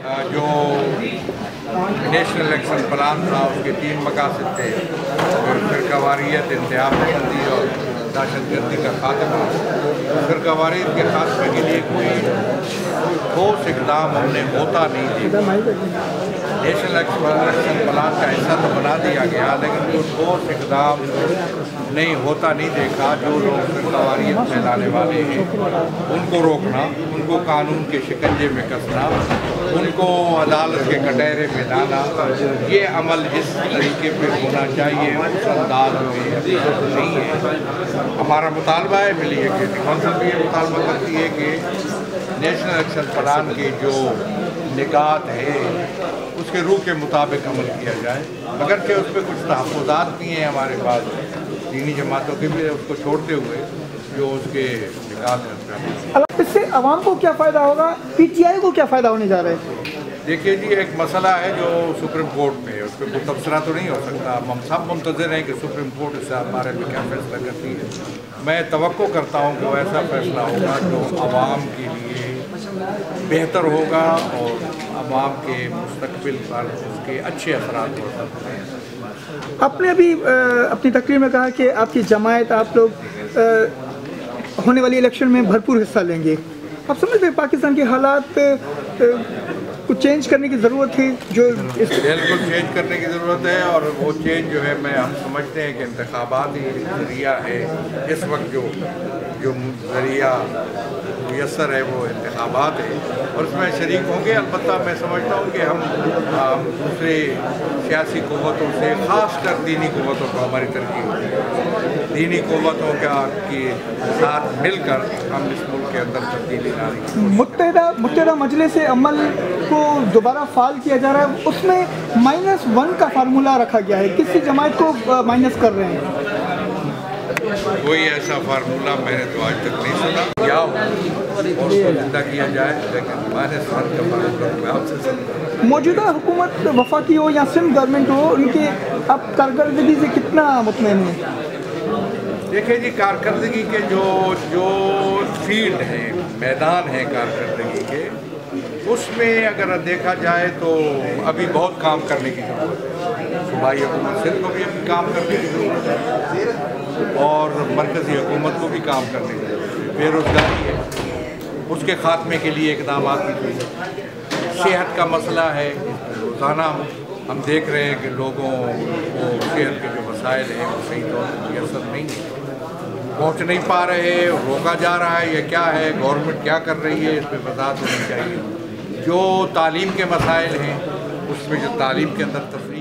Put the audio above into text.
जो national election plan था उसके 3 मकासद थे, फिरकावारियत, इंतहाबंदी और दहशतगर्दी का खात्मा। फिरकावारियत के खात्मे के लिए कोई ठोस इकदाम हमने होता नहीं देखा। नेशनल इलेक्शन प्लान का हिस्सा तो बना दिया गया, लेकिन कोई ठोस इकदाम होता नहीं देखा। जो लोग फिरकावारियत फैलाने वाले हैं उनको रोकना, उनको कानून के शिकंजे में कसना, उनको अदालत के कटहरे में लाना, ये अमल जिस तरीके पर होना चाहिए उस अंदाज में नहीं है। हमारा मुतालबा है, मिली है कि कौंसिल भी ये मुतालबा करती है कि नेशनल इलेक्शन प्लान की जो निगात है उसके रूह के मुताबिक अमल किया जाए, मगर कि उस पर कुछ तहफ़्फ़ुज़ात भी हैं हमारे पास दीनी जमातों के भी, उसको छोड़ते हुए जो उसके निगात है। इससे आवाम को क्या फ़ायदा होगा, PTI को क्या फ़ायदा होने जा रहा है? देखिए जी, एक मसला है जो सुप्रीम कोर्ट में है, उस पर कोई तबसरा तो नहीं हो सकता। हम सब मुंतज़िर हैं कि सुप्रीम कोर्ट इससे हमारे में क्या फ़ैसला करती है। मैं तवक्को करता हूँ कि वो ऐसा फ़ैसला होगा जो आवाम के लिए बेहतर होगा और आवाम के मुस्तक़बिल पर उसके अच्छे असरात हो सकते हैं। आपने अभी अपनी तकरीर में कहा कि आपकी जमायत, आप लोग होने वाली इलेक्शन में भरपूर हिस्सा लेंगे। आप समझते हैं पाकिस्तान के हालात कुछ चेंज करने की ज़रूरत है? जो बिल्कुल चेंज करने की ज़रूरत है, और वो चेंज जो है हम समझते हैं कि इंतखाबात ही ज़रिया है। इस वक्त जो ज़रिया मुयसर है वो इंतखाबात है, और उसमें शरीक होंगे। अलबत्ता मैं समझता हूँ कि हम दूसरे सियासी क़ुव्वतों से, ख़ासकर दीनी क़ुव्वतों को हमारी तरजीह होती है। दीनी क़ुव्वतों के साथ मिलकर हम इस मुल्क के अंदर तब्दीली लाने की मुत्तहिदा मजलिस अमल को दोबारा फाल किया जा रहा है, उसमें -1 का फार्मूला रखा गया है। किसी जमात को माइनस कर रहे हैं? कोई ऐसा फार्मूला मैंने तो आज तक नहीं सुना। क्या हो और उसको जिंदा किया जाए, लेकिन -1 का फार्मूला मैं आपसे सुनता। मौजूदा हुकूमत वफाकी हो या सिंध गवर्नमेंट हो, उनके अब कारकर्दगी से कितना मुतमईन है? देखिए जी, कारकर्दगी के जो फील्ड हैं, मैदान हैं कारकर्दगी के, उसमें अगर देखा जाए तो अभी बहुत काम करने की ज़रूरत है। सूबाई हुकूमत सिंध को भी अभी काम करने की ज़रूरत है, और मरकज़ी हुकूमत को भी काम करने की ज़रूरत है। बेरोज़गारी है, उसके ख़ात्मे के लिए इक़दाम की ज़रूरत है। सेहत का मसला है, रोज़ाना हम देख रहे हैं कि लोगों को सेहत के जो मसाइल हैं वो सही तौर पर मुयसर नहीं है, पहुँच नहीं पा रहे, रोका जा रहा है। ये क्या है, गवर्नमेंट क्या कर रही है, इस पर वज़ाहत होनी चाहिए। जो तालीम के मसाइल हैं उसमें जो तालीम के अंदर तफरीक